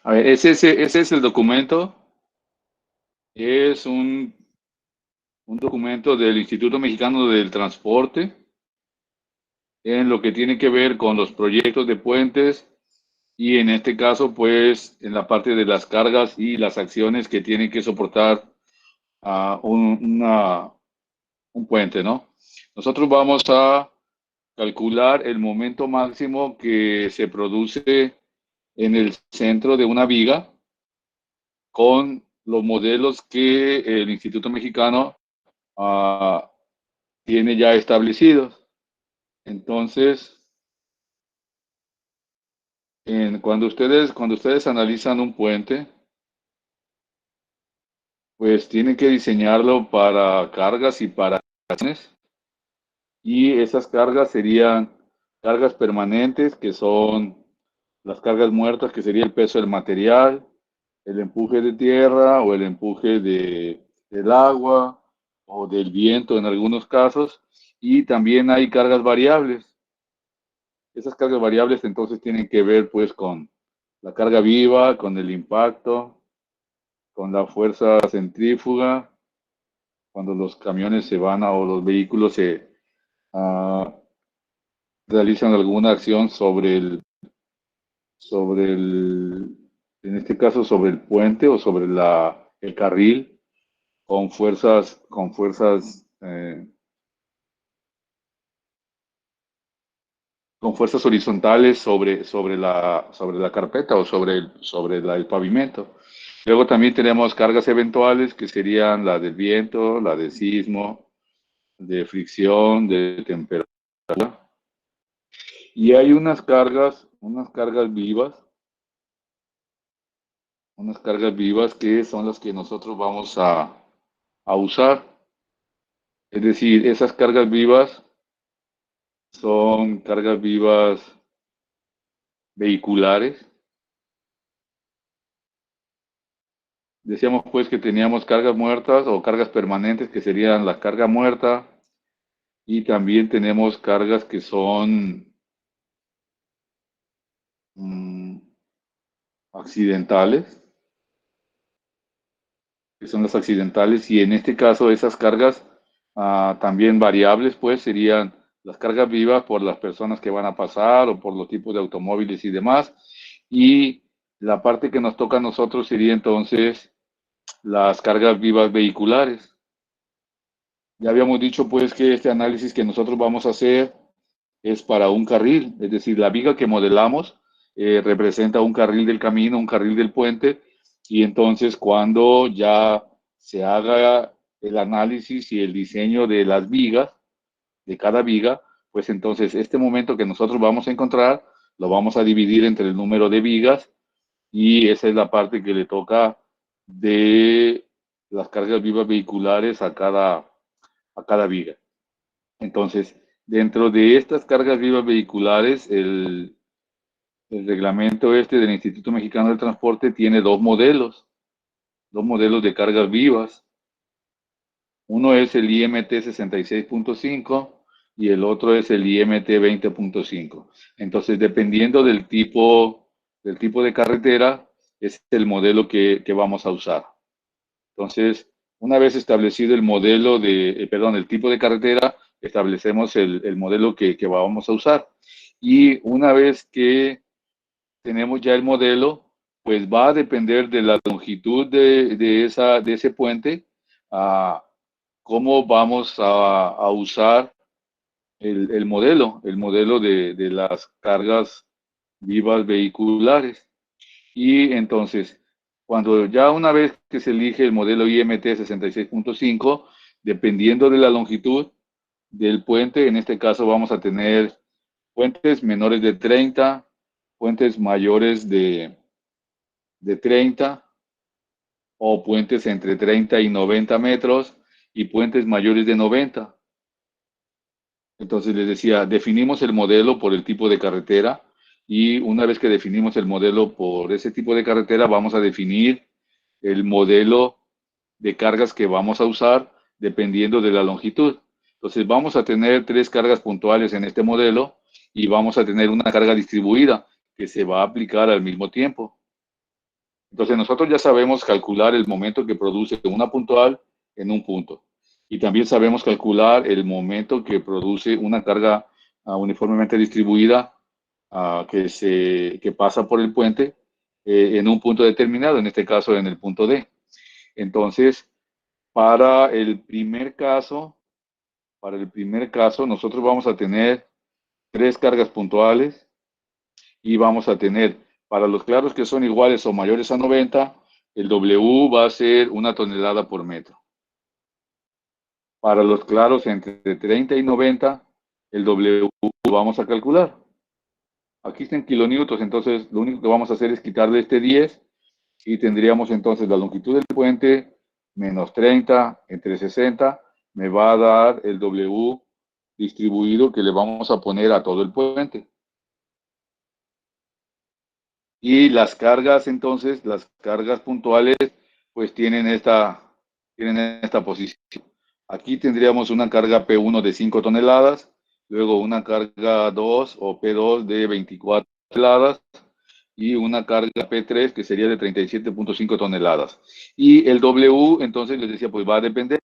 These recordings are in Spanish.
A ver, ese es el documento. Es un documento del Instituto Mexicano del Transporte en lo que tiene que ver con los proyectos de puentes y en este caso, pues, en la parte de las cargas y las acciones que tiene que soportar a un puente, ¿no? Nosotros vamos a calcular el momento máximo que se produce en el centro de una viga con los modelos que el Instituto Mexicano ah, tiene ya establecidos. Entonces, cuando ustedes analizan un puente, pues tienen que diseñarlo para cargas y para acciones. Y esas cargas serían cargas permanentes, que son las cargas muertas, que sería el peso del material, el empuje de tierra o el empuje del agua o del viento en algunos casos. Y también hay cargas variables. Esas cargas variables entonces tienen que ver pues con la carga viva, con el impacto, con la fuerza centrífuga, cuando los camiones se van o los vehículos uh, realizan alguna acción en este caso sobre el puente o sobre el carril con fuerzas horizontales sobre la carpeta o el pavimento. Luego también tenemos cargas eventuales que serían la del viento, la de sismo, de fricción, de temperatura. Y hay unas cargas vivas que son las que nosotros vamos a usar. Es decir, esas cargas vivas son cargas vivas vehiculares. Decíamos pues que teníamos cargas muertas o cargas permanentes que serían la carga muerta y también tenemos cargas que son mm, accidentales, que son las accidentales y en este caso esas cargas también variables pues serían las cargas vivas por las personas que van a pasar o por los tipos de automóviles y demás y la parte que nos toca a nosotros sería entonces las cargas vivas vehiculares. Ya habíamos dicho pues que este análisis que nosotros vamos a hacer es para un carril, es decir, la viga que modelamos representa un carril del camino, un carril del puente, y entonces cuando ya se haga el análisis y el diseño de las vigas, de cada viga, pues entonces este momento que nosotros vamos a encontrar, lo vamos a dividir entre el número de vigas y esa es la parte que le toca de las cargas vivas vehiculares a cada viga. Entonces, dentro de estas cargas vivas vehiculares, el reglamento este del Instituto Mexicano del Transporte tiene dos modelos de cargas vivas. Uno es el IMT 66.5 y el otro es el IMT 20.5. Entonces, dependiendo del tipo de carretera, es el modelo que vamos a usar. Entonces, una vez establecido el modelo el tipo de carretera, establecemos el modelo que vamos a usar. Y una vez que tenemos ya el modelo, pues va a depender de la longitud de ese puente, a cómo vamos a usar el modelo de las cargas vivas vehiculares. Y entonces, cuando ya una vez que se elige el modelo IMT 66.5, dependiendo de la longitud del puente, en este caso vamos a tener puentes menores de 30, puentes mayores de 30 o puentes entre 30 y 90 metros y puentes mayores de 90. Entonces les decía, definimos el modelo por el tipo de carretera y una vez que definimos el modelo por ese tipo de carretera, vamos a definir el modelo de cargas que vamos a usar dependiendo de la longitud. Entonces vamos a tener tres cargas puntuales en este modelo y vamos a tener una carga distribuida que se va a aplicar al mismo tiempo. Entonces nosotros ya sabemos calcular el momento que produce una puntual en un punto. Y también sabemos calcular el momento que produce una carga uniformemente distribuida que pasa por el puente en un punto determinado, en este caso en el punto D. Entonces, para el primer caso, nosotros vamos a tener tres cargas puntuales y vamos a tener, para los claros que son iguales o mayores a 90, el W va a ser 1 tonelada por metro. Para los claros entre 30 y 90, el W lo vamos a calcular. Aquí está en kilonewtons, entonces lo único que vamos a hacer es quitarle este 10 y tendríamos entonces la longitud del puente menos 30 entre 60 me va a dar el W distribuido que le vamos a poner a todo el puente. Y las cargas, entonces, las cargas puntuales, pues tienen esta posición. Aquí tendríamos una carga P1 de 5 toneladas, luego una carga 2 o P2 de 24 toneladas y una carga P3 que sería de 37.5 toneladas. Y el W, entonces les decía, pues va a depender.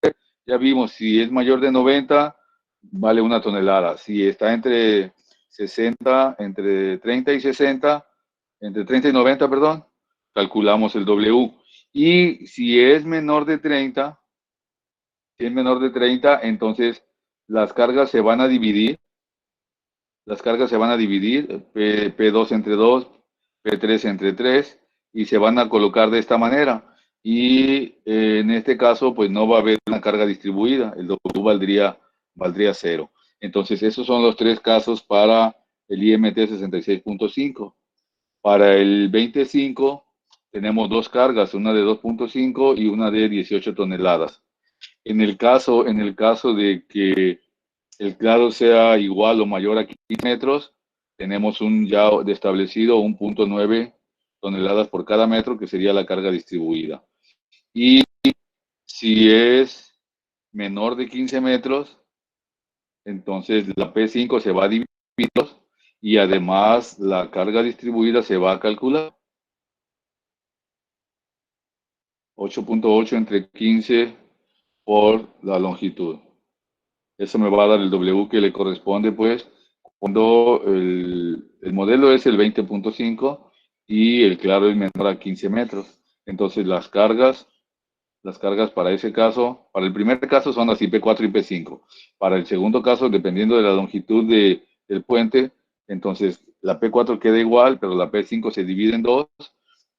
Ya vimos, si es mayor de 90, vale 1 tonelada. Si está entre 60, entre 30 y 60, entre 30 y 90, perdón, calculamos el W. Y si es menor de 30, entonces las cargas se van a dividir, P2 entre 2, P3 entre 3, y se van a colocar de esta manera. Y en este caso, pues no va a haber una carga distribuida, el W valdría 0. Entonces, esos son los tres casos para el IMT 66.5. Para el 25 tenemos dos cargas, una de 2.5 y una de 18 toneladas. En el caso de que el claro sea igual o mayor a 15 metros, tenemos ya establecido 1.9 toneladas por cada metro, que sería la carga distribuida. Y si es menor de 15 metros, entonces la P5 se va a dividir y además la carga distribuida se va a calcular. 8.8 entre 15 por la longitud. Eso me va a dar el W que le corresponde, pues, cuando el modelo es el 20.5 y el claro es menor a 15 metros. Entonces, las cargas para ese caso, para el primer caso son así P4 y P5. Para el segundo caso, dependiendo de la longitud del puente, entonces la P4 queda igual, pero la P5 se divide en dos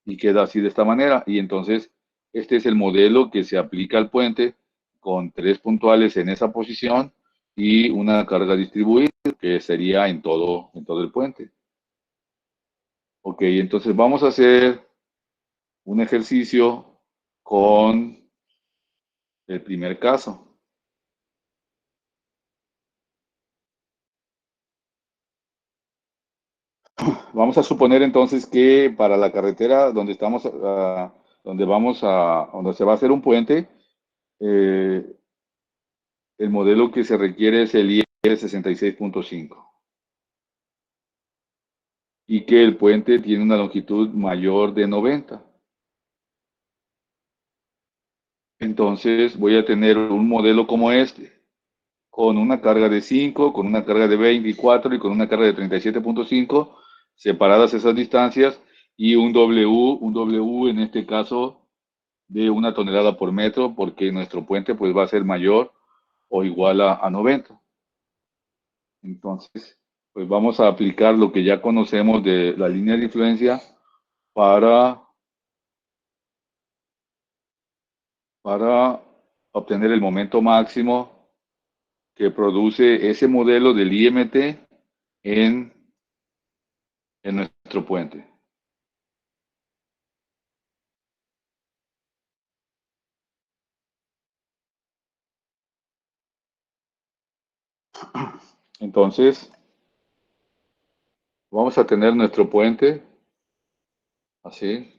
y queda así de esta manera. Y entonces, este es el modelo que se aplica al puente con tres puntuales en esa posición y una carga distribuida que sería en todo el puente. Ok, entonces vamos a hacer un ejercicio con el primer caso. Vamos a suponer entonces que para la carretera donde se va a hacer un puente, eh, el modelo que se requiere es el IR 66.5 y que el puente tiene una longitud mayor de 90. Entonces voy a tener un modelo como este, con una carga de 5, con una carga de 24 y con una carga de 37.5, separadas esas distancias, y un W en este caso de 1 tonelada por metro, porque nuestro puente pues va a ser mayor o igual a 90. Entonces, pues vamos a aplicar lo que ya conocemos de la línea de influencia para, para obtener el momento máximo que produce ese modelo del IMT en, en nuestro puente. Entonces, vamos a tener nuestro puente así.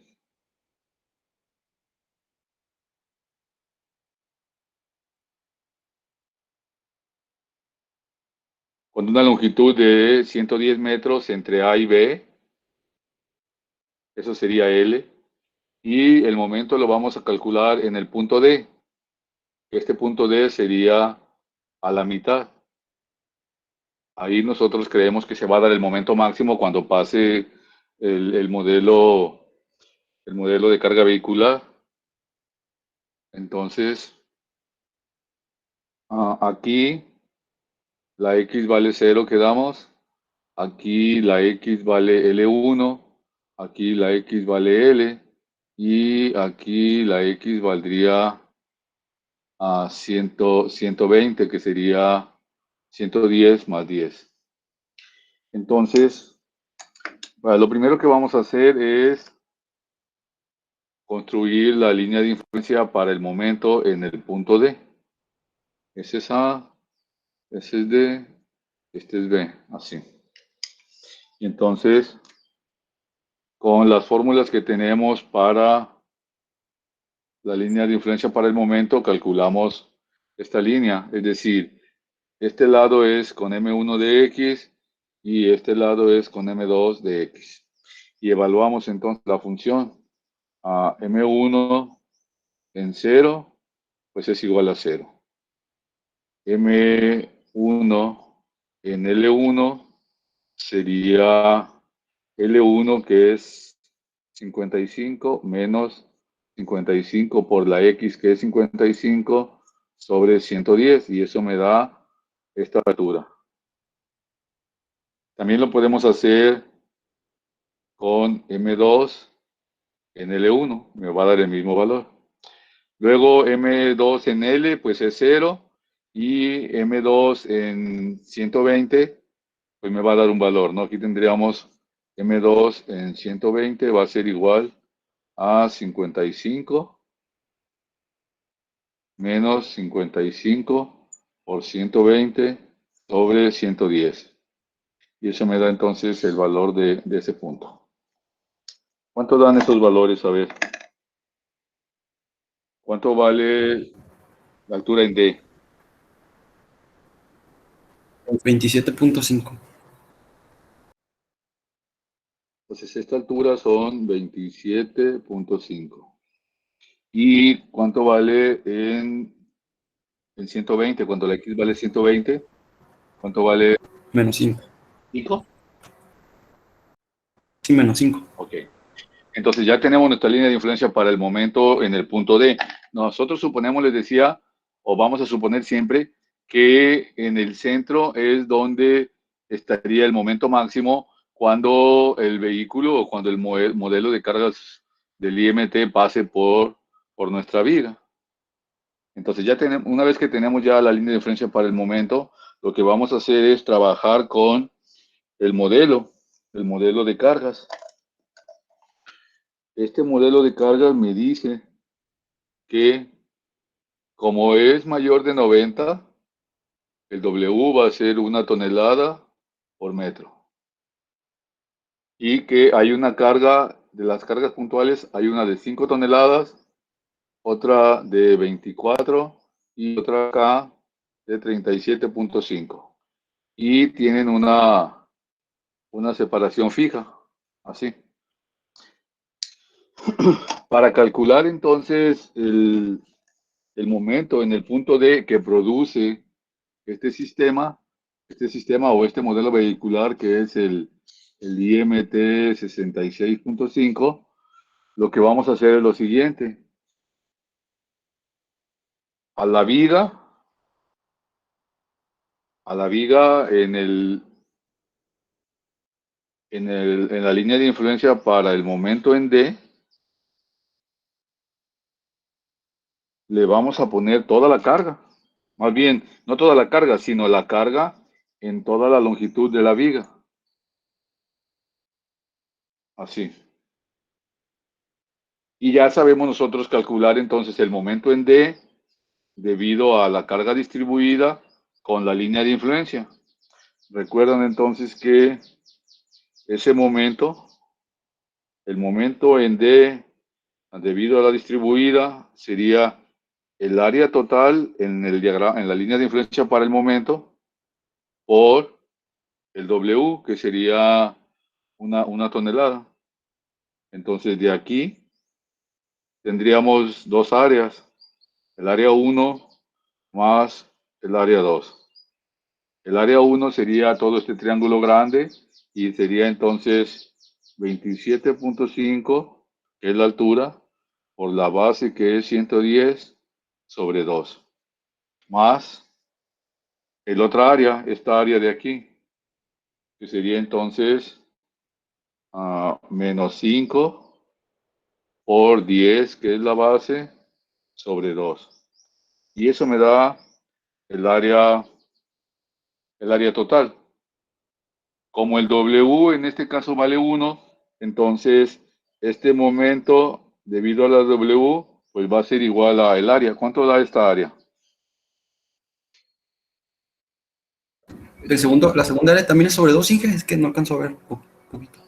con una longitud de 110 metros entre A y B, eso sería L, y el momento lo vamos a calcular en el punto D. Este punto D sería a la mitad. Ahí nosotros creemos que se va a dar el momento máximo cuando pase el modelo de carga vehicular. Entonces, aquí la X vale 0, quedamos. Aquí la X vale L1, aquí la X vale L, y aquí la X valdría a 120, que sería 110 más 10. Entonces, lo primero que vamos a hacer es construir la línea de influencia para el momento en el punto D. Ese es A, ese es D, este es B, así. Y entonces, con las fórmulas que tenemos para la línea de influencia para el momento, calculamos esta línea, es decir, este lado es con M1 de X y este lado es con M2 de X. Y evaluamos entonces la función a M1 en 0, pues es igual a 0. M1 en L1 sería L1, que es 55 menos 55 por la X, que es 55 sobre 110, y eso me da esta altura. También lo podemos hacer con M2 en L1, me va a dar el mismo valor. Luego M2 en L, pues es 0, y M2 en 120, pues me va a dar un valor, ¿no? Aquí tendríamos M2 en 120 va a ser igual a 55 menos 55 por 120 sobre 110. Y eso me da entonces el valor de ese punto. ¿Cuánto dan esos valores? A ver. ¿Cuánto vale la altura en D? 27.5. Entonces esta altura son 27.5. ¿Y cuánto vale en 120? Cuando la X vale 120, ¿cuánto vale? Menos 5. ¿5? Sí, menos 5. Ok. Entonces ya tenemos nuestra línea de influencia para el momento en el punto D. Nosotros suponemos, les decía, o vamos a suponer siempre, que en el centro es donde estaría el momento máximo cuando el vehículo o cuando el modelo de cargas del IMT pase por nuestra viga. Entonces ya tenemos, una vez que tenemos ya la línea de influencia para el momento, lo que vamos a hacer es trabajar con el modelo de cargas. Este modelo de cargas me dice que como es mayor de 90, el W va a ser 1 tonelada por metro. Y que hay una carga, de las cargas puntuales, hay una de 5 toneladas, otra de 24 y otra acá de 37.5. Y tienen una separación fija, así. Para calcular entonces el momento en el punto D que produce este sistema o este modelo vehicular, que es el IMT 66.5, lo que vamos a hacer es lo siguiente. A la viga en la línea de influencia para el momento en D, le vamos a poner toda la carga. Más bien, no toda la carga, sino la carga en toda la longitud de la viga. Así. Y ya sabemos nosotros calcular entonces el momento en D debido a la carga distribuida con la línea de influencia. Recuerdan entonces que ese momento, el momento en D debido a la distribuida, sería el área total en el diagrama, en la línea de influencia para el momento, por el W, que sería una tonelada. Entonces, de aquí tendríamos dos áreas, el área 1 más el área 2. El área 1 sería todo este triángulo grande y sería entonces 27.5, que es la altura, por la base que es 110 sobre 2, más el otra área, esta área de aquí, que sería entonces menos 5 por 10, que es la base, sobre 2. Y eso me da el área, el área total. Como el W en este caso vale 1, entonces este momento debido a la W pues va a ser igual a el área. ¿Cuánto da esta área? La segunda área también es sobre 2, Inge, es que no alcanzo a ver un poquito.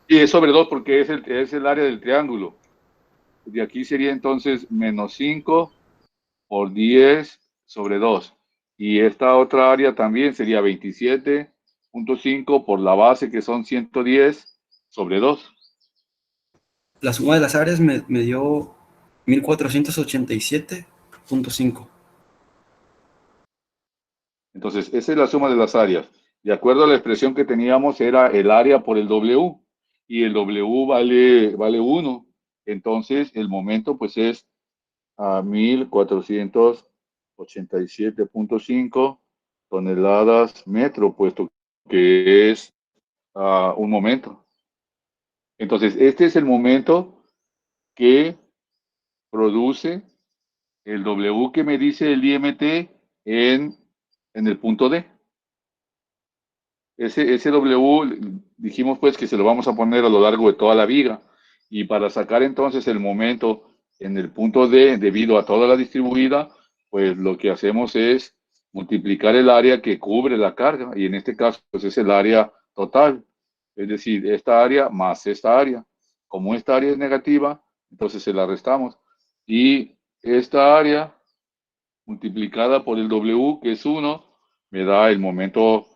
Y es sobre 2 porque es el área del triángulo. De aquí sería entonces menos 5 por 10 sobre 2. Y esta otra área también sería 27.5 por la base que son 110 sobre 2. La suma de las áreas me dio 1487.5. Entonces, esa es la suma de las áreas. De acuerdo a la expresión que teníamos, era el área por el W. Y el W vale 1. Entonces, el momento pues es a 1487.5 toneladas metro, puesto que es un momento. Entonces, este es el momento que produce el W que me dice el IMT en el punto D. Ese W dijimos pues que se lo vamos a poner a lo largo de toda la viga y para sacar entonces el momento en el punto D debido a toda la distribuida, pues lo que hacemos es multiplicar el área que cubre la carga y en este caso pues es el área total, es decir, esta área más esta área. Como esta área es negativa, entonces se la restamos y esta área multiplicada por el W, que es 1, me da el momento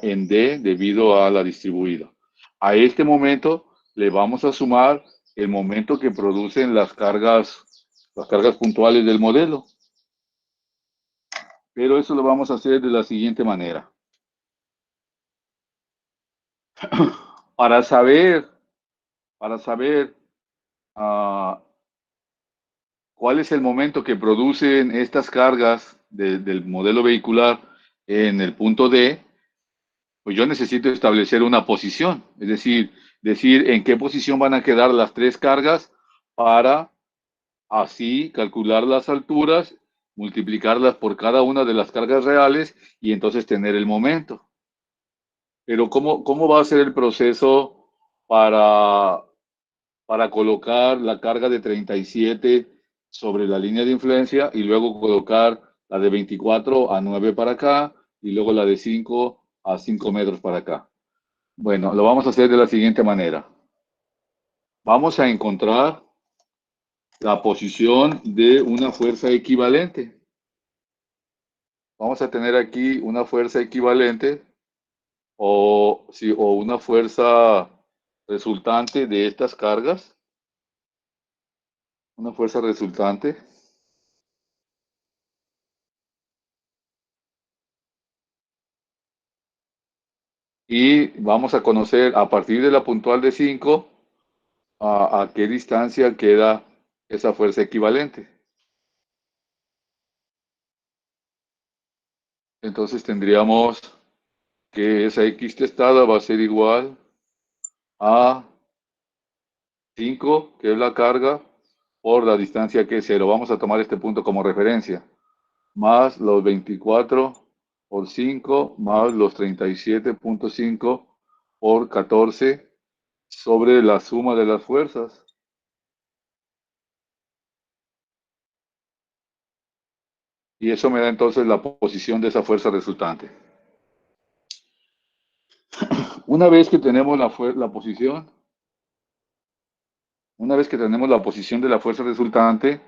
en D debido a la distribuida. A este momento le vamos a sumar el momento que producen las cargas puntuales del modelo. Pero eso lo vamos a hacer de la siguiente manera. Para saber, para saber uh, cuál es el momento que producen estas cargas del modelo vehicular en el punto D, pues yo necesito establecer una posición, es decir en qué posición van a quedar las tres cargas para así calcular las alturas, multiplicarlas por cada una de las cargas reales y entonces tener el momento. Pero ¿cómo va a ser el proceso para, para colocar la carga de 37 sobre la línea de influencia y luego colocar la de 24 a 9 para acá y luego la de 5 a 5 metros para acá? Bueno, lo vamos a hacer de la siguiente manera. Vamos a encontrar la posición de una fuerza equivalente. Vamos a tener aquí una fuerza equivalente o una fuerza resultante de estas cargas. Una fuerza resultante. Y vamos a conocer a partir de la puntual de 5 a qué distancia queda esa fuerza equivalente. Entonces tendríamos que esa X testada va a ser igual a 5, que es la carga, por la distancia que es 0. Vamos a tomar este punto como referencia. Más los 24 por 5, más los 37.5 por 14 sobre la suma de las fuerzas. Y eso me da entonces la posición de esa fuerza resultante. Una vez que tenemos la posición, una vez que tenemos la posición de la fuerza resultante,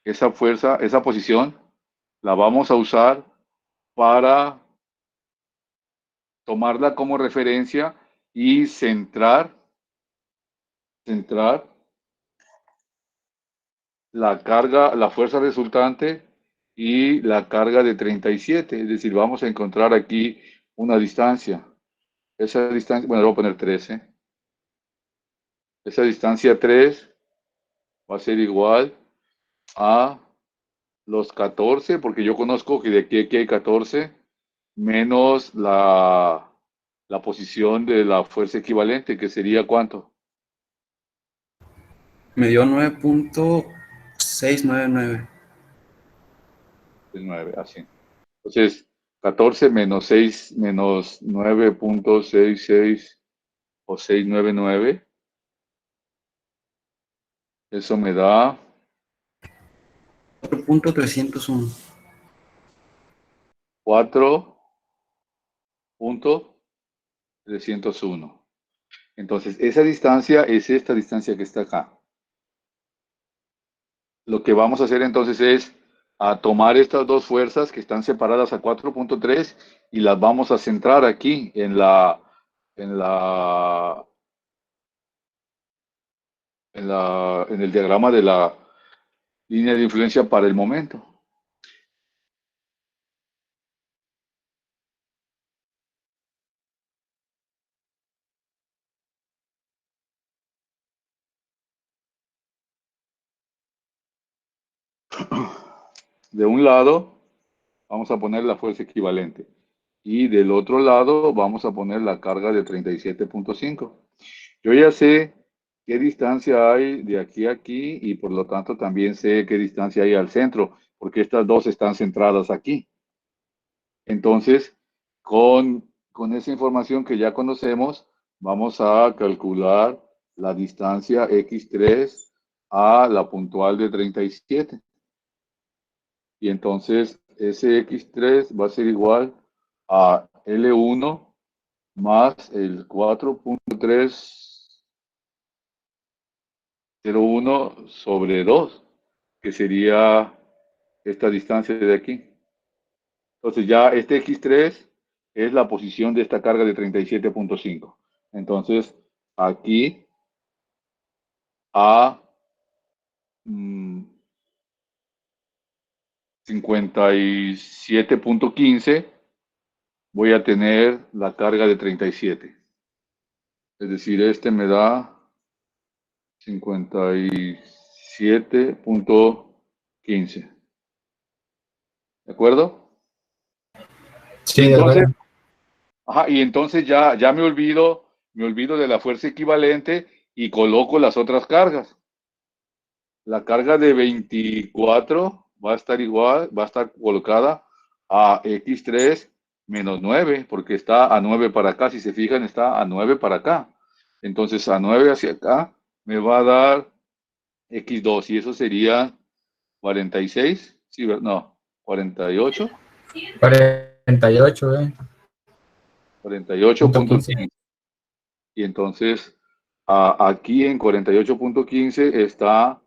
esa posición, la vamos a usar para tomarla como referencia y centrar la carga, la fuerza resultante y la carga de 37. Es decir, vamos a encontrar aquí una distancia. Esa distancia, bueno, le voy a poner 13. Esa distancia 3 va a ser igual a los 14, porque yo conozco que de aquí hay 14, menos la posición de la fuerza equivalente, que sería ¿cuánto? Me dio 9.699. El 9, así. Entonces, 14 menos 6 menos 9.66 o 699, eso me da 4.301. 4.301. Entonces, esa distancia es esta distancia que está acá. Lo que vamos a hacer entonces es a tomar estas dos fuerzas que están separadas a 4.3 y las vamos a centrar aquí en la, en el diagrama de la línea de influencia para el momento. De un lado vamos a poner la fuerza equivalente y del otro lado vamos a poner la carga de 37.5. Yo ya sé qué distancia hay de aquí a aquí y por lo tanto también sé qué distancia hay al centro, porque estas dos están centradas aquí. Entonces, con esa información que ya conocemos, vamos a calcular la distancia x3 a la puntual de 37. Y entonces ese x3 va a ser igual a L1 más el 4.301 sobre 2, que sería esta distancia de aquí. Entonces ya este x3 es la posición de esta carga de 37.5. Entonces aquí a 57.15 voy a tener la carga de 37. Es decir, este me da 57.15. ¿De acuerdo? Y Sí, de entonces, acuerdo. y entonces ya me olvido de la fuerza equivalente y coloco las otras cargas. La carga de 24 va a estar igual, va a estar colocada a x3 menos 9, porque está a 9 para acá. Si se fijan, está a 9 para acá. Entonces, a 9 hacia acá me va a dar x2 y eso sería 46. Sí, no, 48. 48, punto 15. 48.15. Y entonces, aquí en 48.15 está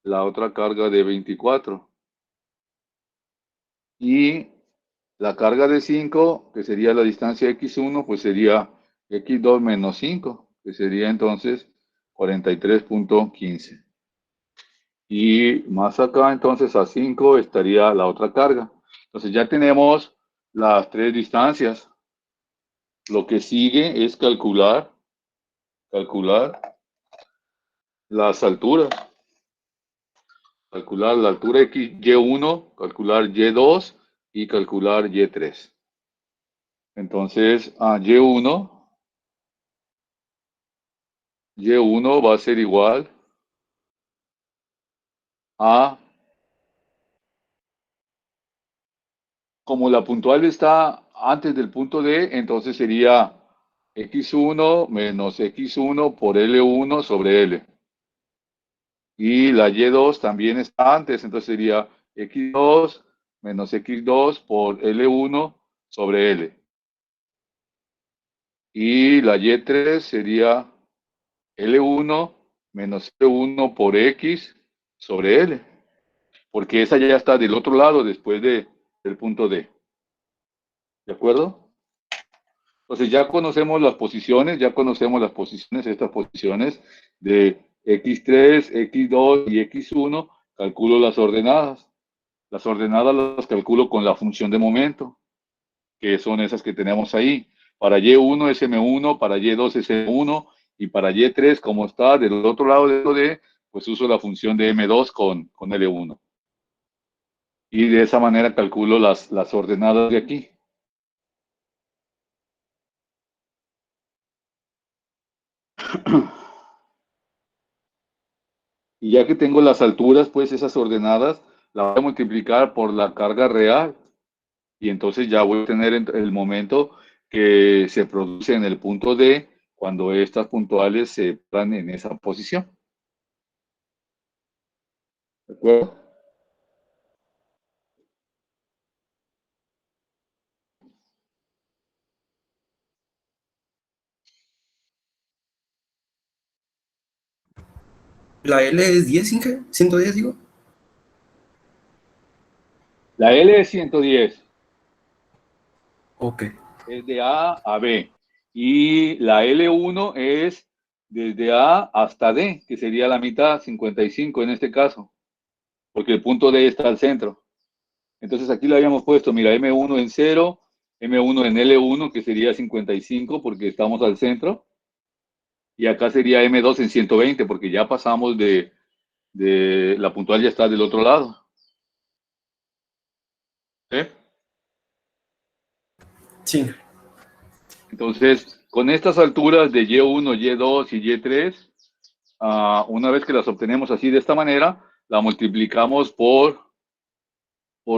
la otra carga de 24. Y la carga de 5, que sería la distancia x1, pues sería x2 menos 5, que sería entonces 43.15. Y más acá, entonces a 5 estaría la otra carga. Entonces ya tenemos las tres distancias. Lo que sigue es calcular las alturas. Calcular la altura x, y1, calcular y2 y calcular y3. Entonces, y1 va a ser igual a, como la puntual está antes del punto D, entonces sería x1 menos x1 por L1 sobre L. Y la y2 también está antes, entonces sería x2 menos x2 por L1 sobre L. Y la y3 sería L1 menos L1 por X sobre L, porque esa ya está del otro lado después del punto D. ¿De acuerdo? Entonces estas posiciones de x3, x2 y x1, calculo las ordenadas. Las ordenadas las calculo con la función de momento, que son esas que tenemos ahí. Para y1 es m1, para y2 es m1, y para y3, como está del otro lado de D, pues uso la función de m2 con L1. Y de esa manera calculo las ordenadas de aquí. Y ya que tengo las alturas, pues esas ordenadas, las voy a multiplicar por la carga real. Y entonces ya voy a tener el momento que se produce en el punto D cuando estas puntuales se van en esa posición. ¿De acuerdo? La L es 10, Inge, 110, digo. La L es 110. Ok. Es de A a B. Y la L1 es desde A hasta D, que sería la mitad, 55 en este caso, porque el punto D está al centro. Entonces aquí le habíamos puesto, mira, M1 en 0, M1 en L1, que sería 55 porque estamos al centro, y acá sería M2 en 120 porque ya pasamos de la puntual, ya está del otro lado. ¿Sí? Sí. Entonces, con estas alturas de Y1, Y2 y Y3, una vez que las obtenemos así de esta manera, la multiplicamos por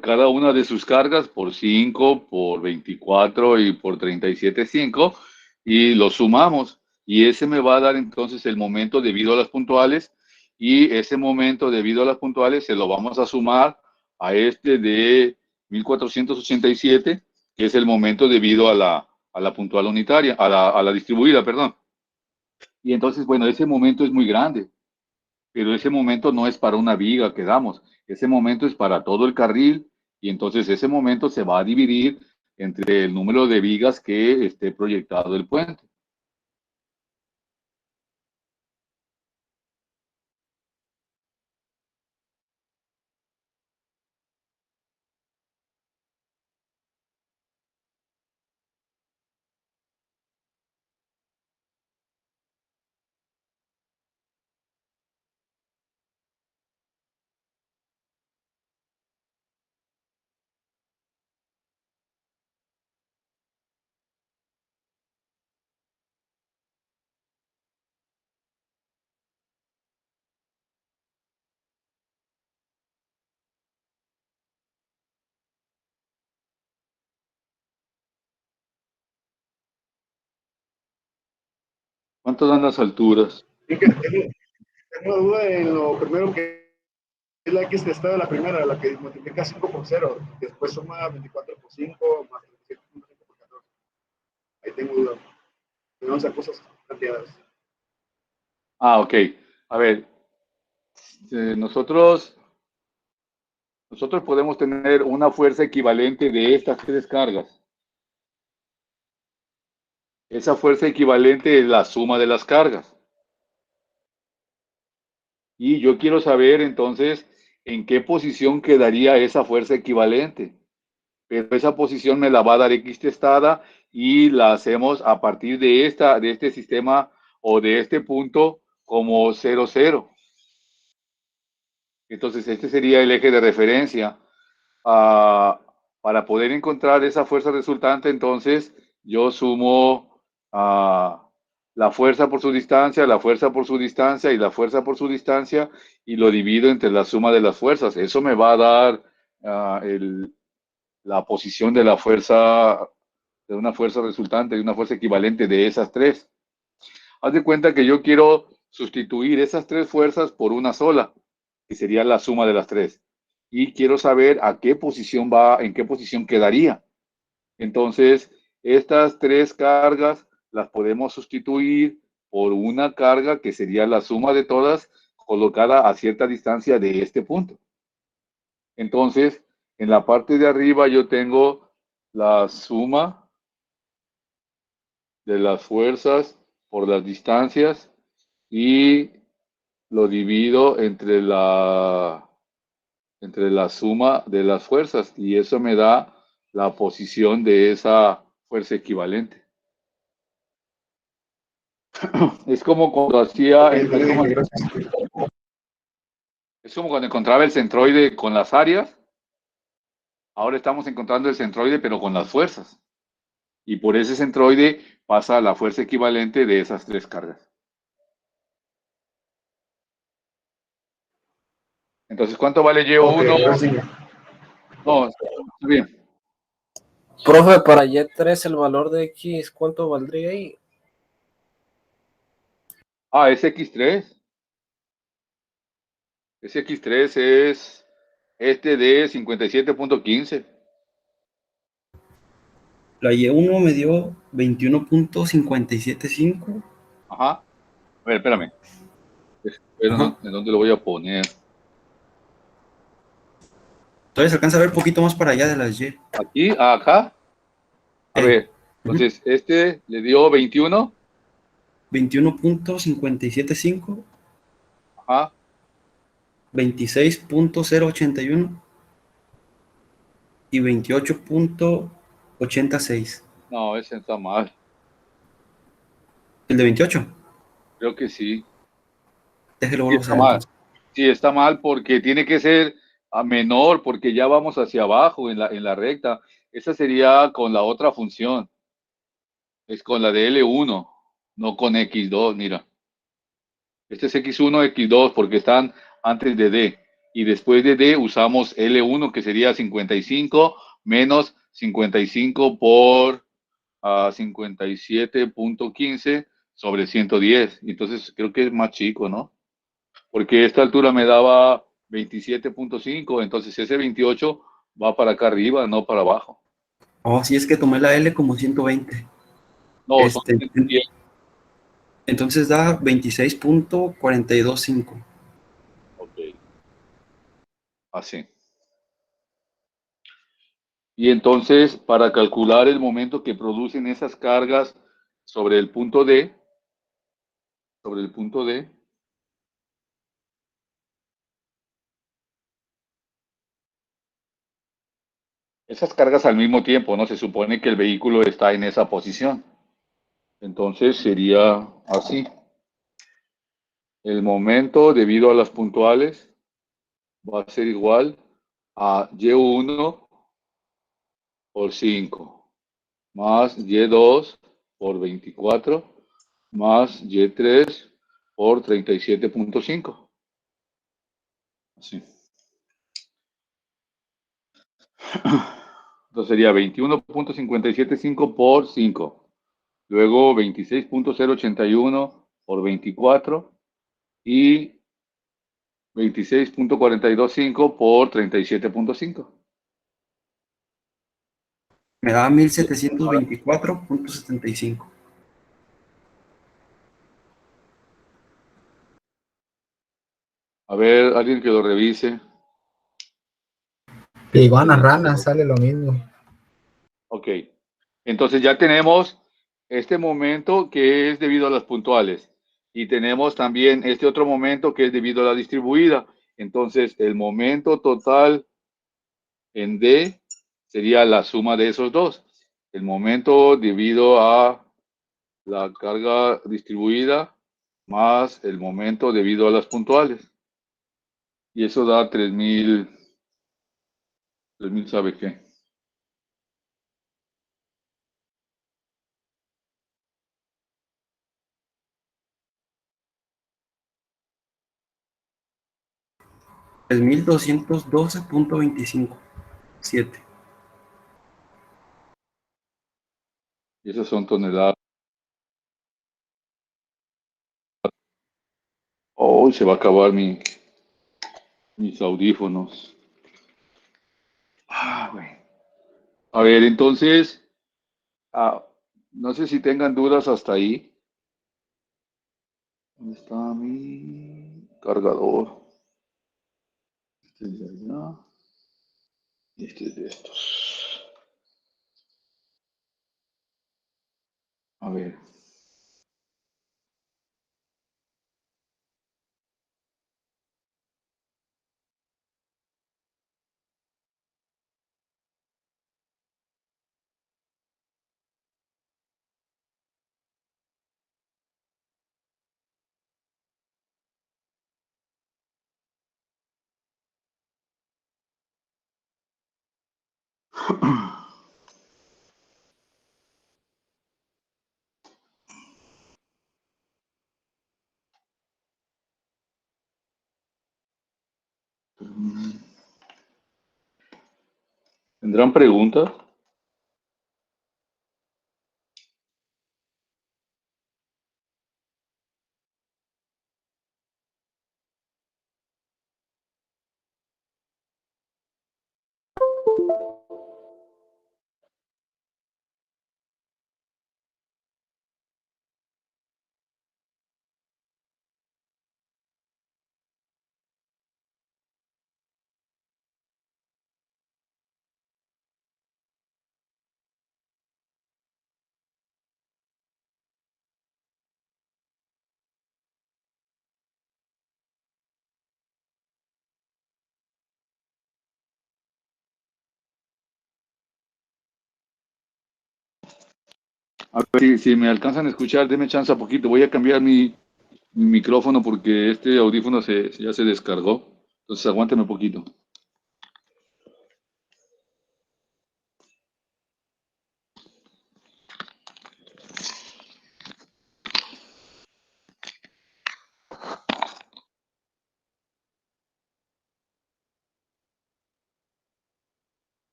cada una de sus cargas, por 5, por 24 y por 37,5, y lo sumamos. Y ese me va a dar entonces el momento debido a las puntuales, y ese momento debido a las puntuales se lo vamos a sumar a este de 1487, que es el momento debido a la puntual unitaria, a la distribuida, perdón. Y entonces, bueno, ese momento es muy grande, pero ese momento no es para una viga que damos, ese momento es para todo el carril, y entonces ese momento se va a dividir entre el número de vigas que esté proyectado el puente. ¿Cuánto dan las alturas? Sí, tengo duda en lo primero que es la X testada, la primera, la que multiplica 5 por 0, después suma 24 por 5 más 37 por 14. Ahí tengo duda. Tenemos a cosas planteadas. Ok. A ver, nosotros podemos tener una fuerza equivalente de estas tres cargas. Esa fuerza equivalente es la suma de las cargas. Y yo quiero saber entonces en qué posición quedaría esa fuerza equivalente. Pero esa posición me la va a dar X testada, y la hacemos a partir de este sistema o de este punto como 0, 0. Entonces este sería el eje de referencia. Uh, para poder encontrar esa fuerza resultante, entonces yo sumo la fuerza por su distancia, la fuerza por su distancia y la fuerza por su distancia, y lo divido entre la suma de las fuerzas. Eso me va a dar la posición de la fuerza, de una fuerza resultante, de una fuerza equivalente de esas tres. Haz de cuenta que yo quiero sustituir esas tres fuerzas por una sola, que sería la suma de las tres. Y quiero saber a qué posición va, en qué posición quedaría. Entonces, estas tres cargas las podemos sustituir por una carga que sería la suma de todas, colocada a cierta distancia de este punto. Entonces, en la parte de arriba yo tengo la suma de las fuerzas por las distancias y lo divido entre la suma de las fuerzas y eso me da la posición de esa fuerza equivalente. Es como cuando hacía, Ok, lo dije, gracias. es como cuando encontraba el centroide con las áreas. Ahora estamos encontrando el centroide pero con las fuerzas. Y por ese centroide pasa la fuerza equivalente de esas tres cargas. Entonces, ¿cuánto vale Ok, Y1? gracias. No, está bien. Profe, para Y3 el valor de X, ¿cuánto valdría ahí? Ah, es X3. Ese X3 es este de 57.15. La Y1 me dio 21.575. Ajá. A ver, espérame. Ajá. ¿En dónde lo voy a poner? Todavía se alcanza a ver un poquito más para allá de las Y. Aquí, acá. A ver, Ujú. entonces este le dio 21. 21.575, Ajá. 26.081 y 28.86. No, ese está mal. El de 28, Creo que sí. déjelo Sí vuelvo a está hacer mal. entonces. Sí está mal porque tiene que ser a menor porque ya vamos hacia abajo en la recta. Esa sería con la otra función. Es con la de L1, no con X2, mira. Este es X1, X2 porque están antes de D. Y después de D usamos L1 que sería 55 menos 55 por 57.15 sobre 110. Entonces creo que es más chico, ¿no? Porque esta altura me daba 27.5, entonces ese 28 va para acá arriba, no para abajo. Oh, sí, es que tomé la L como 120. No, son Este, 110. entonces da 26.425. Ok, así. Y entonces, para calcular el momento que producen esas cargas sobre el punto D, sobre el punto D, esas cargas al mismo tiempo, ¿no? Se supone que el vehículo está en esa posición. Entonces sería así. El momento debido a las puntuales va a ser igual a Y1 por 5 más Y2 por 24 más Y3 por 37.5. Así. Entonces sería 21.575 por 5. Luego 26.081 por 24 y 26.425 por 37.5. Me da 1724.75. A ver, alguien que lo revise. Iguanas, ranas, sale lo mismo. Ok. Entonces ya tenemos este momento que es debido a las puntuales. Y tenemos también este otro momento que es debido a la distribuida. Entonces el momento total en D sería la suma de esos dos. El momento debido a la carga distribuida más el momento debido a las puntuales. Y eso da 3000, ¿sabe qué? El 1212.25. 7. Y esas son toneladas. Oh, se va a acabar mis audífonos. Bueno. A ver, entonces, ah, no sé si tengan dudas hasta ahí. ¿Dónde está mi cargador? Este es de allá. Y este es de estos. A ver. ¿Tendrán preguntas? A ver si me alcanzan a escuchar, denme chance a poquito. Voy a cambiar mi micrófono porque este audífono ya se descargó. Entonces aguánteme un poquito.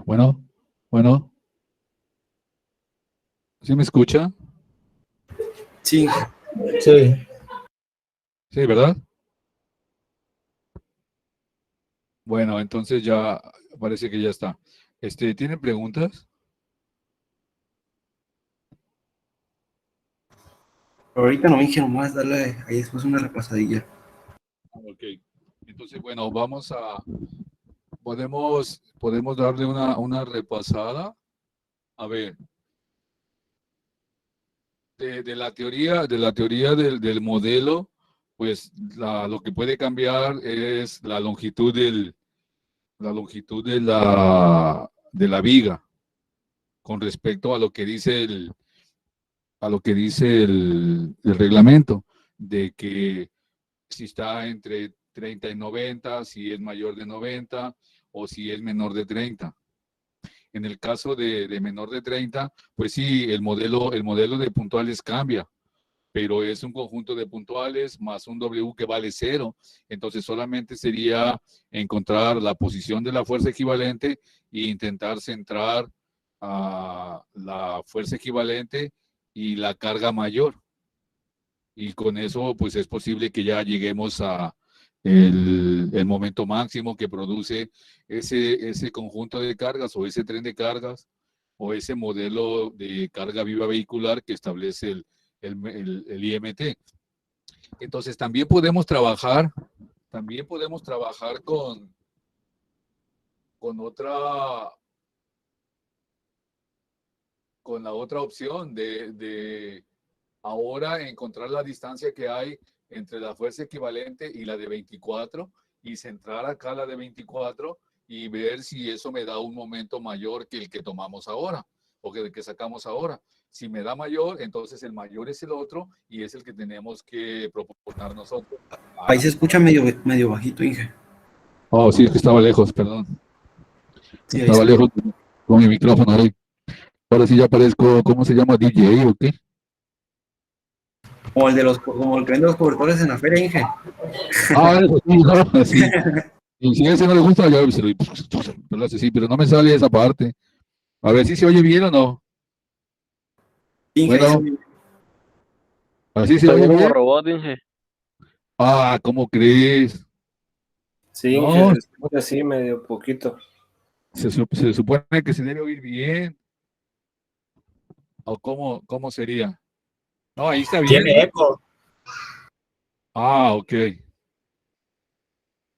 Bueno, bueno, ¿sí me escucha? Sí, Sí, Sí, ¿verdad? Bueno, entonces ya parece que ya está. ¿Tienen preguntas? pero ahorita no me dijeron más, darle ahí después una repasadilla. Ok. Entonces, bueno, podemos darle una repasada. A ver, de la teoría del modelo, pues lo que puede cambiar es la longitud la viga con respecto a lo que dice el reglamento, de que si está entre 30 y 90, si es mayor de 90 o si es menor de 30. En el caso de menor de 30, pues sí, el modelo de puntuales cambia, pero es un conjunto de puntuales más un W que vale 0. Entonces solamente sería encontrar la posición de la fuerza equivalente e intentar centrar a la fuerza equivalente y la carga mayor. Y con eso, pues es posible que ya lleguemos a el momento máximo que produce ese conjunto de cargas o ese tren de cargas o ese modelo de carga viva vehicular que establece el IMT. Entonces también podemos trabajar con la otra opción de ahora encontrar la distancia que hay entre la fuerza equivalente y la de 24 y centrar acá la de 24 y ver si eso me da un momento mayor que el que tomamos ahora o que el que sacamos ahora. Si me da mayor, entonces el mayor es el otro y es el que tenemos que proporcionar nosotros. Ahí se escucha medio bajito, Inge. Oh, sí, es que estaba lejos, perdón. Sí, ahí Estaba se lejos con mi micrófono ahí. Ahora sí ya parezco, ¿cómo se llama? DJ o qué. como el que vende los cobertores en la feria, Inge. Ah, eso sí, no, sí. Y si a ese no le gusta, ya se lo hace, sí, pero no me sale esa parte. A ver si se oye bien o no. Inge, ahí se Bueno, oye. así se Está oye bien como bien. robot, Inge. Ah, ¿cómo crees? Sí, Inge, No, se escucha así medio poquito. se supone que se debe oír bien. ¿O cómo sería? No, ahí está bien, Tiene ¿no? eco. Ah, ok.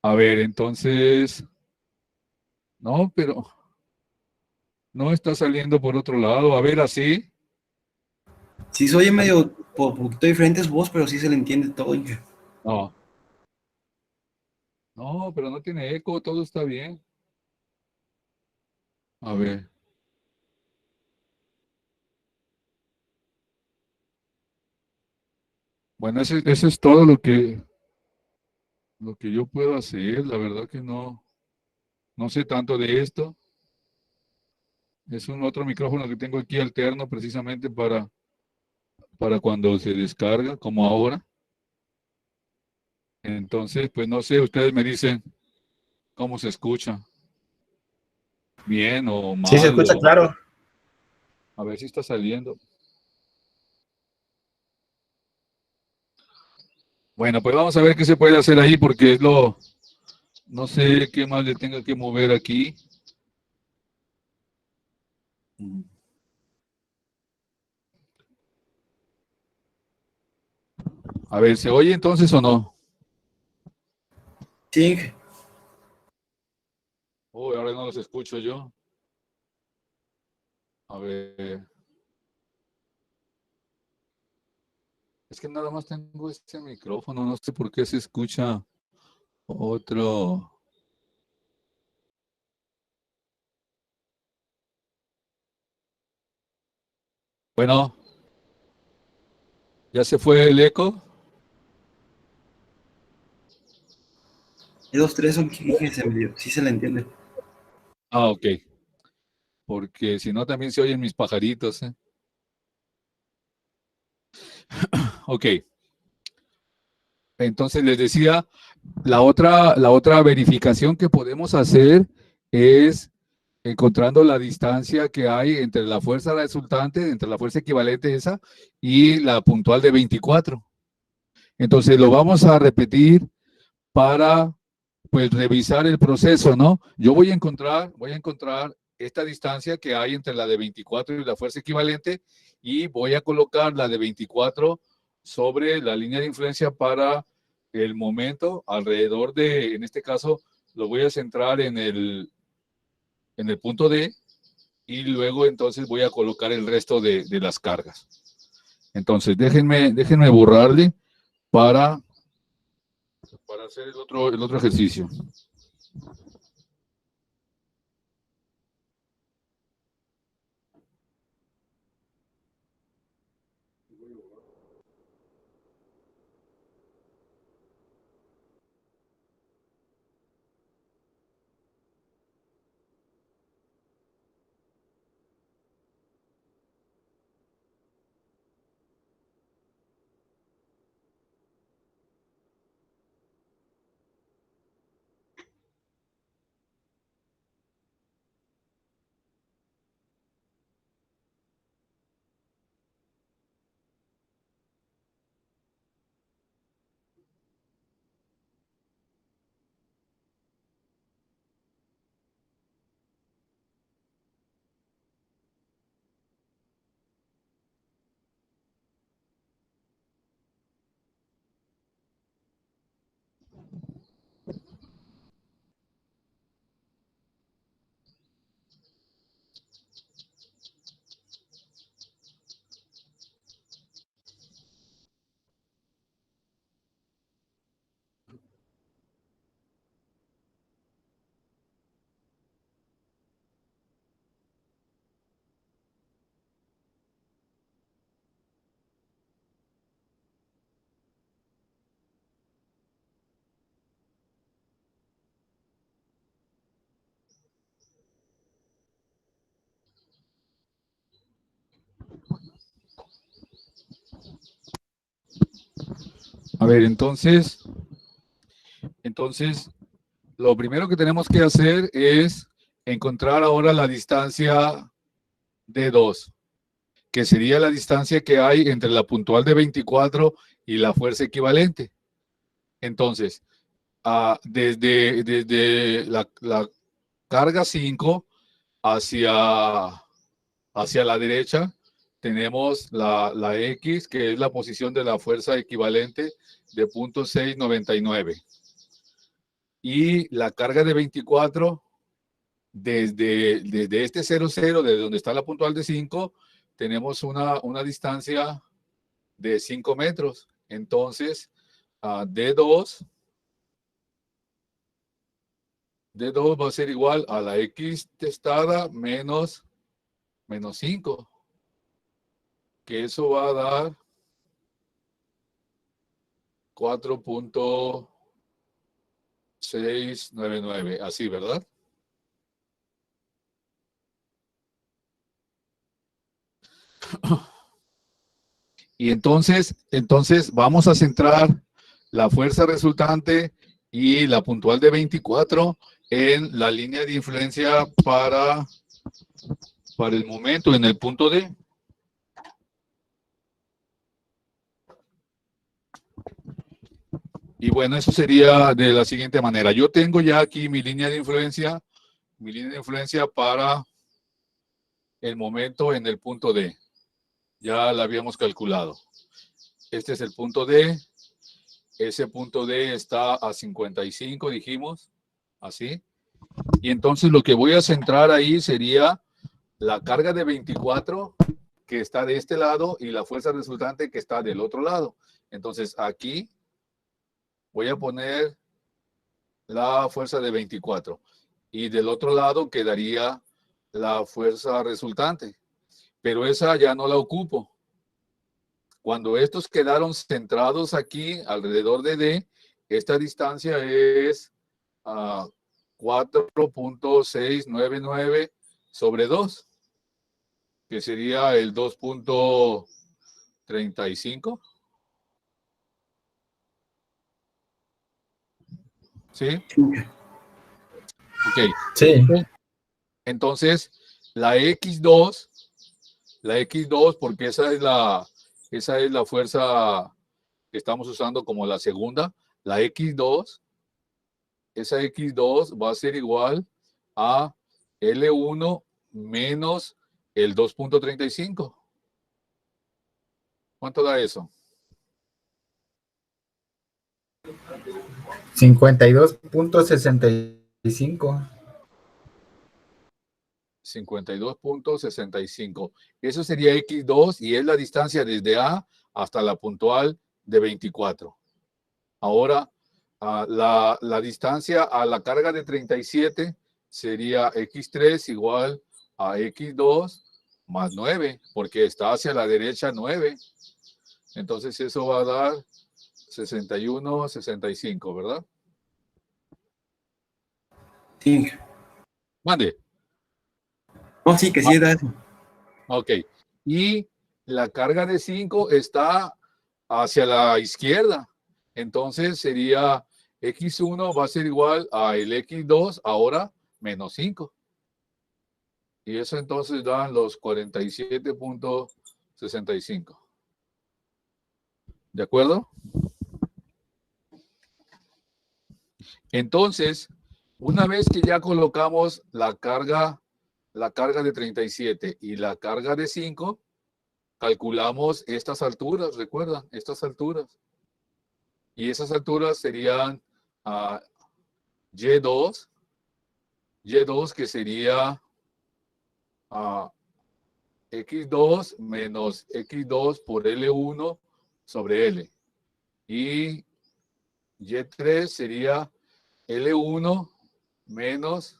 A ver, entonces, no, pero no está saliendo por otro lado. A ver, así. Sí se oye medio poquito diferente su voz, pero sí se le entiende todo, Inge. No, no, pero no tiene eco, todo está bien. A ver. Bueno, eso es todo lo que yo puedo hacer. La verdad que no sé tanto de esto. Es un otro micrófono que tengo aquí alterno precisamente para cuando se descarga, como ahora. Entonces, pues no sé, ustedes me dicen cómo se escucha, bien o Sí, se mal, escucha o claro. a ver si está saliendo. Bueno, pues vamos a ver qué se puede hacer ahí porque no sé qué más le tenga que mover aquí. A ver, ¿se oye entonces o no? Sí, Inge. Uy, ahora no los escucho yo. A ver. Es que nada más tengo este micrófono, no sé por qué se escucha otro. Bueno, ¿ya se fue el eco? Hay dos, tres, son Inge, sí se le entiende. Ah, ok. Porque si no también se oyen mis pajaritos, ¿eh? Ok. Entonces les decía, la otra verificación que podemos hacer es encontrando la distancia que hay entre la fuerza resultante, entre la fuerza equivalente esa, y la puntual de 24. Entonces lo vamos a repetir para pues revisar el proceso, ¿no? Yo voy a encontrar esta distancia que hay entre la de 24 y la fuerza equivalente y voy a colocar la de 24 sobre la línea de influencia para el momento alrededor de, en este caso, lo voy a centrar en el punto D y luego entonces voy a colocar el resto de las cargas. Entonces, déjenme borrarle para hacer el otro ejercicio. A ver, entonces, lo primero que tenemos que hacer es encontrar ahora la distancia D2, que sería la distancia que hay entre la puntual de 24 y la fuerza equivalente. Entonces, desde la carga 5 hacia la derecha, tenemos la X, que es la posición de la fuerza equivalente de 0.699. Y la carga de 24, desde este 00, desde donde está la puntual de 5, tenemos una distancia de 5 metros. Entonces, D2 va a ser igual a la X testada menos 5, que eso va a dar 4.699, así, ¿verdad? Y entonces vamos a centrar la fuerza resultante y la puntual de 24 en la línea de influencia para el momento, en el punto D. Y bueno, eso sería de la siguiente manera. Yo tengo ya aquí mi línea de influencia para el momento en el punto D. Ya la habíamos calculado. Este es el punto D. Ese punto D está a 55, dijimos, así. Y entonces lo que voy a centrar ahí sería la carga de 24 que está de este lado y la fuerza resultante que está del otro lado. Entonces aquí voy a poner la fuerza de 24 y del otro lado quedaría la fuerza resultante, pero esa ya no la ocupo. Cuando estos quedaron centrados aquí alrededor de D, esta distancia es 4.699 sobre 2, que sería el 2.35. ¿Sí? Ok. Sí. Entonces, la X2, porque esa es la fuerza que estamos usando como la segunda, la X2, esa X2 va a ser igual a L1 menos el 2.35. ¿Cuánto da eso? 52.65. 52.65. Eso sería X2 y es la distancia desde A hasta la puntual de 24. Ahora, la distancia a la carga de 37 sería X3 igual a X2 más 9, porque está hacia la derecha 9. Entonces eso va a dar 61, 65, ¿verdad? Sí. Mande. No, sí, que sí da eso. Ok. Y la carga de 5 está hacia la izquierda. Entonces sería X1 va a ser igual a el X2 ahora menos 5. Y eso entonces dan los 47.65. ¿De acuerdo? Entonces, una vez que ya colocamos la carga de 37 y la carga de 5, calculamos estas alturas, ¿recuerdan? Estas alturas. Y esas alturas serían Y2, que sería X2 menos X2 por L1 sobre L. Y Y3 sería L1 menos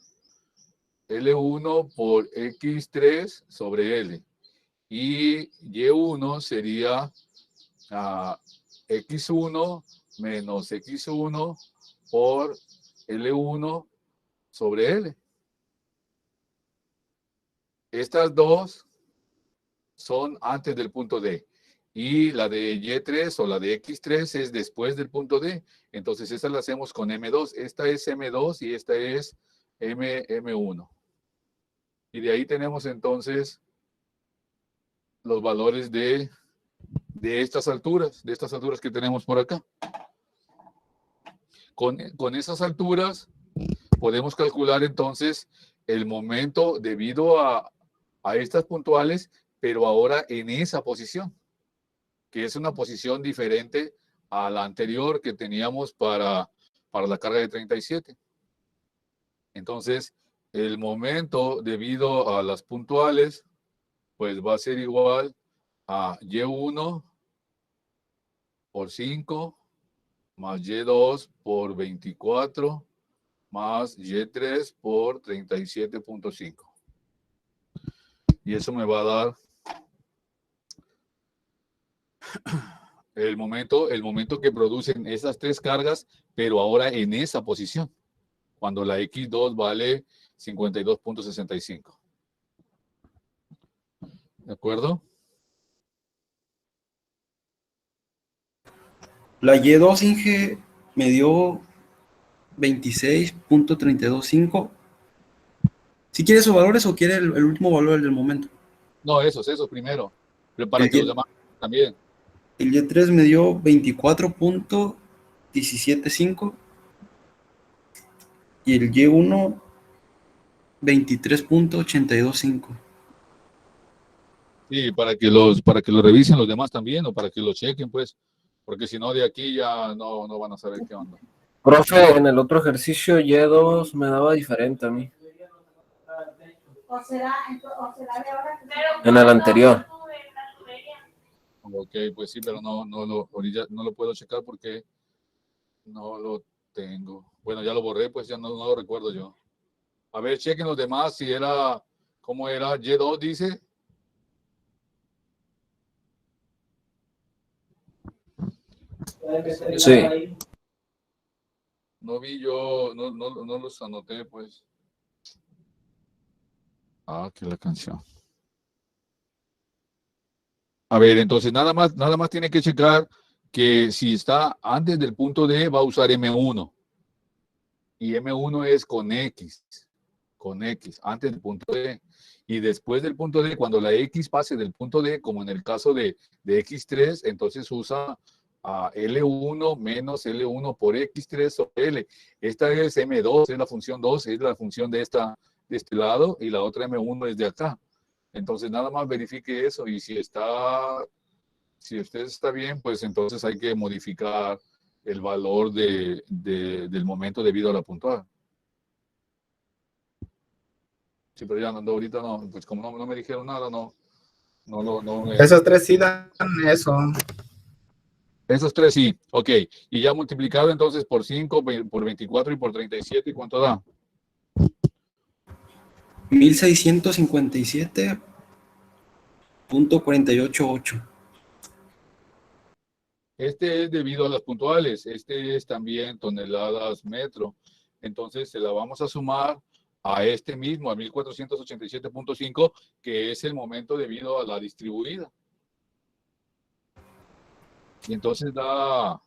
L1 por X3 sobre L. Y Y1 sería X1 menos X1 por L1 sobre L. Estas dos son antes del punto D. y la de Y3 o la de X3 es después del punto D. Entonces, esta la hacemos con M2. Esta es M2 y esta es M1. Y de ahí tenemos entonces los valores de estas alturas que tenemos por acá. Con esas alturas podemos calcular entonces el momento debido a estas puntuales, pero ahora en esa posición, que es una posición diferente a la anterior que teníamos para la carga de 37. Entonces, el momento debido a las puntuales, pues va a ser igual a Y1 por 5 más Y2 por 24 más Y3 por 37.5. Y eso me va a dar el momento que producen esas tres cargas, pero ahora en esa posición, cuando la X2 vale 52.65. ¿De acuerdo? La Y2 Inge me dio 26.325. ¿Si quiere esos valores o quiere el último valor del momento? No, esos primero. Pero para que los demás también. El Y3 me dio 24.175 y el Y1 23.825. Sí, para que los revisen los demás también o para que los chequen, pues. Porque si no, de aquí ya no van a saber qué onda. Profe, en el otro ejercicio Y2 me daba diferente a mí. En el anterior. Ok, pues sí, pero ahorita no lo puedo checar porque no lo tengo. Bueno, ya lo borré, pues ya no lo recuerdo yo. A ver, chequen los demás si era, ¿cómo era? Y2 dice. Sí. No vi yo, no los anoté, pues. Ah, que la canción. A ver, entonces nada más tiene que checar que si está antes del punto D va a usar M1. Y M1 es con X, antes del punto D. Y después del punto D, cuando la X pase del punto D, como en el caso de X3, entonces usa a L1 menos L1 por X3 sobre L. Esta es M2, es la función 2, es la función de este lado, y la otra M1 es de acá. Entonces nada más verifique eso, y si usted está bien, pues entonces hay que modificar el valor del momento debido a la puntual. Sí, pero ya no, ahorita no, pues como no me dijeron nada, no Esos tres sí dan eso. Esos tres sí, ok. Y ya multiplicado entonces por 5, por 24 y por 37, ¿cuánto da? 1657.488. Este es debido a las puntuales, este es también toneladas metro. Entonces se la vamos a sumar a este mismo, a 1487.5, que es el momento debido a la distribuida. Y entonces da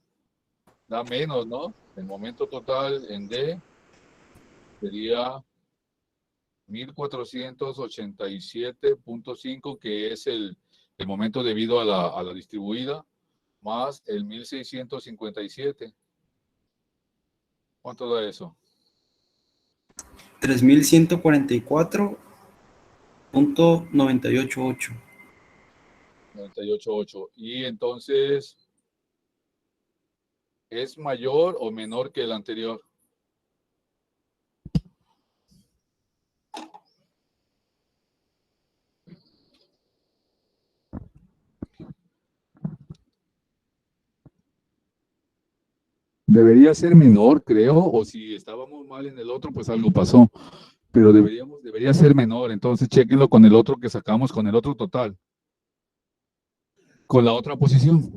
menos, ¿no? El momento total en D sería 1487.5, que es el momento debido a la distribuida, más el 1657. ¿Cuánto da eso? 3144.988. 98.8. Y entonces, ¿es mayor o menor que el anterior? Debería ser menor, creo, o si estábamos mal en el otro, pues algo pasó. Pero debería ser menor. Entonces, chequenlo con el otro que sacamos, con el otro total. Con la otra posición.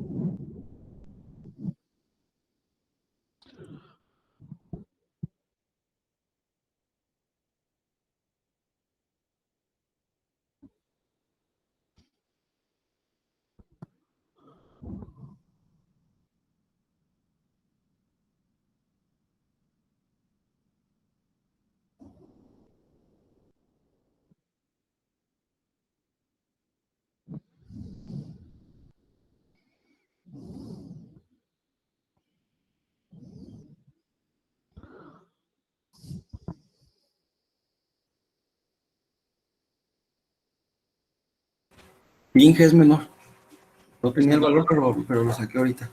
Inge es menor. No tenía el valor, pero lo saqué ahorita.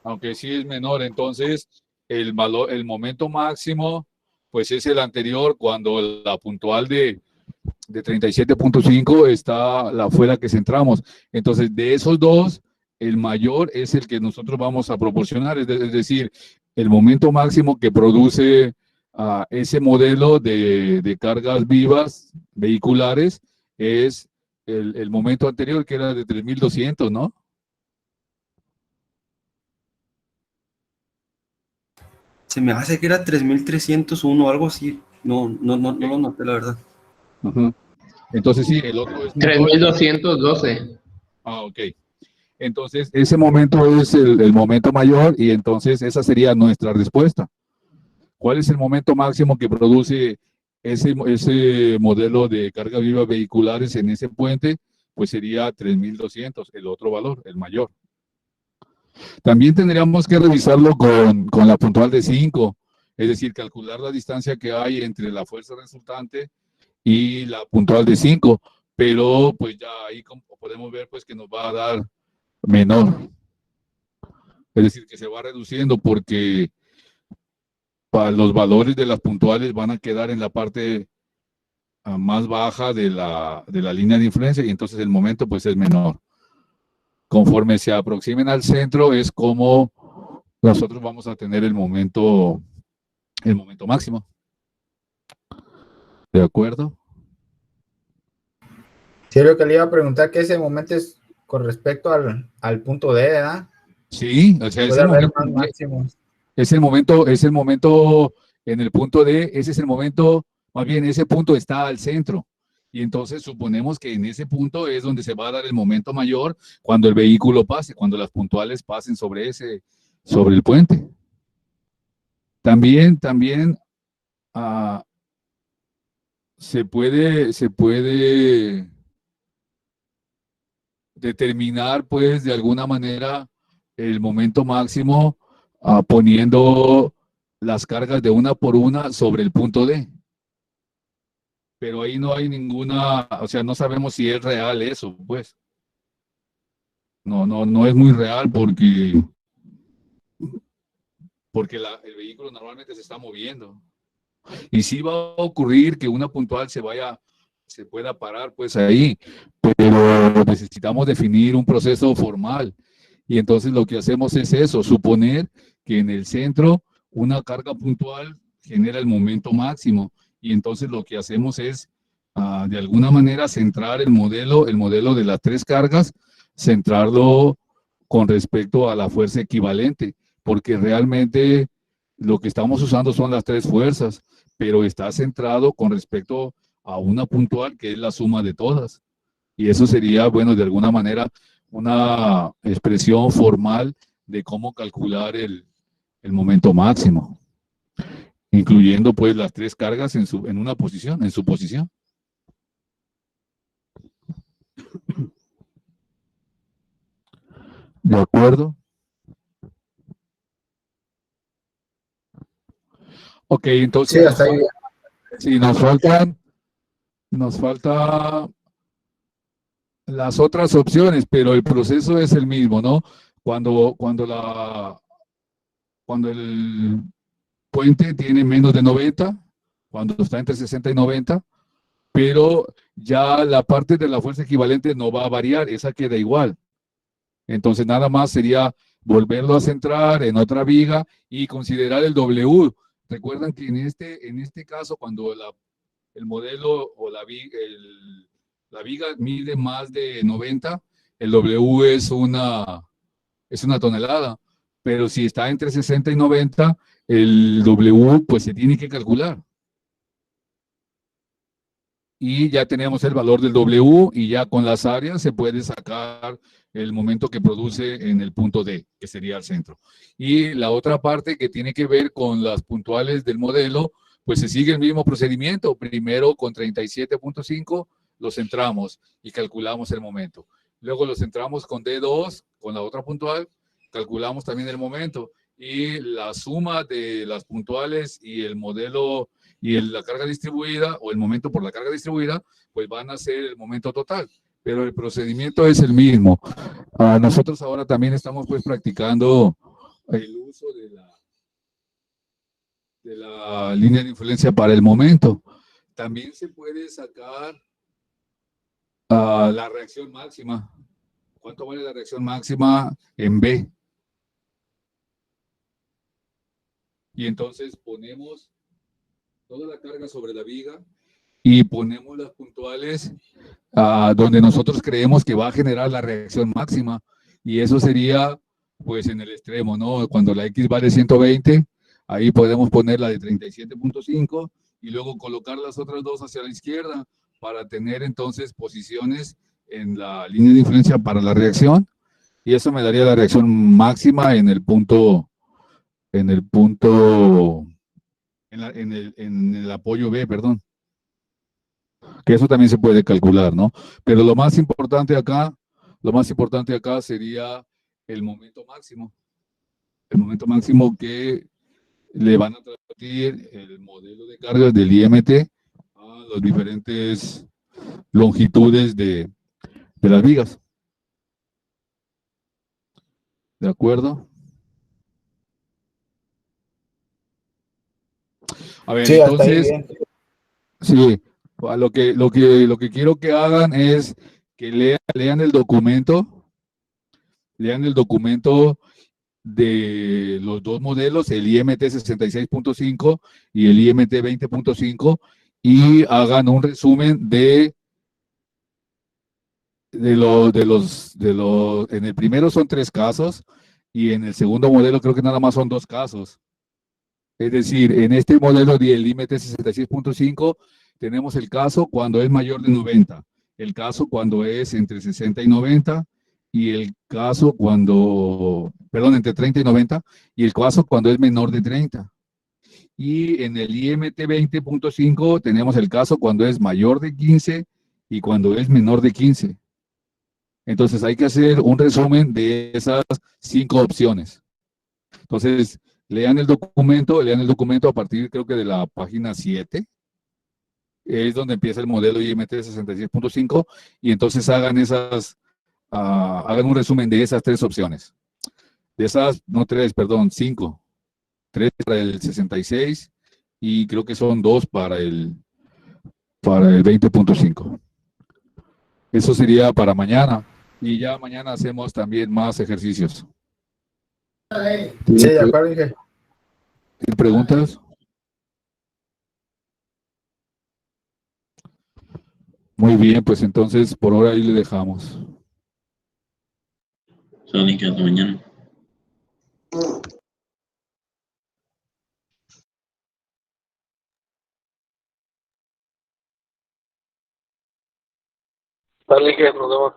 Aunque sí es menor, entonces el valor, el momento máximo, pues es el anterior, cuando la puntual de 37.5 fue la que centramos. Entonces, de esos dos, el mayor es el que nosotros vamos a proporcionar, es decir, el momento máximo que produce ese modelo de cargas vivas vehiculares es el momento anterior, que era de 3200, ¿no? Se me hace que era 3301 o algo así. No lo noté, la verdad. Uh-huh. Entonces, sí, el otro es 3212. ok. Entonces, ese momento es el momento mayor y entonces esa sería nuestra respuesta. ¿Cuál es el momento máximo que produce ese modelo de carga viva vehiculares en ese puente? Pues sería 3200, el otro valor, el mayor. También tendríamos que revisarlo con la puntual de 5, es decir, calcular la distancia que hay entre la fuerza resultante y la puntual de 5, pero pues ya ahí como podemos ver pues que nos va a dar menor. Es decir, que se va reduciendo porque los valores de las puntuales van a quedar en la parte más baja de la línea de influencia y entonces el momento pues es menor. Conforme se aproximen al centro es como nosotros vamos a tener el momento máximo. ¿De acuerdo? Sí, lo que le iba a preguntar, que ese momento es con respecto al punto D, ¿verdad? Sí, o sea, Puede haber más máximos. es el momento en el punto D, ese es el momento, más bien ese punto está al centro. Y entonces suponemos que en ese punto es donde se va a dar el momento mayor cuando el vehículo pase, cuando las puntuales pasen sobre el puente. También se puede determinar, pues, de alguna manera el momento máximo poniendo las cargas de una por una sobre el punto D. Pero ahí no hay ninguna, o sea, no sabemos si es real eso, pues. No es muy real porque el vehículo normalmente se está moviendo. Y sí va a ocurrir que una puntual se pueda parar pues ahí, pero necesitamos definir un proceso formal. Y entonces lo que hacemos es eso, suponer que en el centro una carga puntual genera el momento máximo. Y entonces lo que hacemos es, de alguna manera, centrar el modelo de las tres cargas, centrarlo con respecto a la fuerza equivalente, porque realmente lo que estamos usando son las tres fuerzas, pero está centrado con respecto a una puntual que es la suma de todas. Y eso sería, bueno, de alguna manera, una expresión formal de cómo calcular el momento máximo, incluyendo pues las tres cargas en su posición. ¿De acuerdo? Ok, entonces Sí, hasta ahí. sí, nos falta las otras opciones, pero el proceso es el mismo, ¿no? Cuando el puente tiene menos de 90, cuando está entre 60 y 90, pero ya la parte de la fuerza equivalente no va a variar, esa queda igual. Entonces nada más sería volverlo a centrar en otra viga y considerar el W. Recuerdan que en este caso, cuando el modelo o la viga mide más de 90, el W es una tonelada, pero si está entre 60 y 90, el W pues se tiene que calcular. Y ya tenemos el valor del W y ya con las áreas se puede sacar el momento que produce en el punto D, que sería el centro. Y la otra parte que tiene que ver con las puntuales del modelo, pues se sigue el mismo procedimiento. Primero con 37.5 lo centramos y calculamos el momento. Luego lo centramos con D2, con la otra puntual, calculamos también el momento. Y la suma de las puntuales y el modelo y la carga distribuida o el momento por la carga distribuida, pues van a ser el momento total. pero el procedimiento es el mismo. Nosotros ahora también estamos pues practicando el uso de la línea de influencia para el momento. También se puede sacar la reacción máxima. ¿Cuánto vale la reacción máxima en B? Y entonces ponemos toda la carga sobre la viga y ponemos las puntuales donde nosotros creemos que va a generar la reacción máxima. Y eso sería, pues, en el extremo, ¿no? Cuando la X vale 120, ahí podemos poner la de 37.5 y luego colocar las otras dos hacia la izquierda para tener entonces posiciones en la línea de influencia para la reacción. Y eso me daría la reacción máxima en el punto, en el apoyo B, perdón. Que eso también se puede calcular, ¿no? Pero lo más importante acá sería el momento máximo. El momento máximo que le van a transmitir el modelo de cargas del IMT a las diferentes longitudes de las vigas. ¿De acuerdo? A ver, Sí, hasta ahí entonces, bien. sí, lo que quiero que hagan es que lean el documento de los dos modelos, el IMT 66.5 y el IMT 20.5, y hagan un resumen en el primero son 3 casos y en el segundo modelo creo que nada más son 2 casos. Es decir, en este modelo del IMT 66.5 tenemos el caso cuando es mayor de 90, el caso cuando es entre 60 y 90, y el caso entre 30 y 90, y el caso cuando es menor de 30. Y en el IMT 20.5 tenemos el caso cuando es mayor de 15 y cuando es menor de 15. Entonces hay que hacer un resumen de esas 5 opciones. Entonces, lean el documento a partir, creo que de la página 7, es donde empieza el modelo IMT 66.5, y entonces hagan un resumen de esas 3 opciones. De esas, no 3, perdón, 5. 3 para el 66 y creo que son 2 para el 20.5. Eso sería para mañana, y ya mañana hacemos también más ejercicios. Sí, de acuerdo, Inge. ¿Tienen preguntas? Muy bien, pues entonces por ahora ahí le dejamos. Sonic, hasta mañana. Dale, que nos vemos.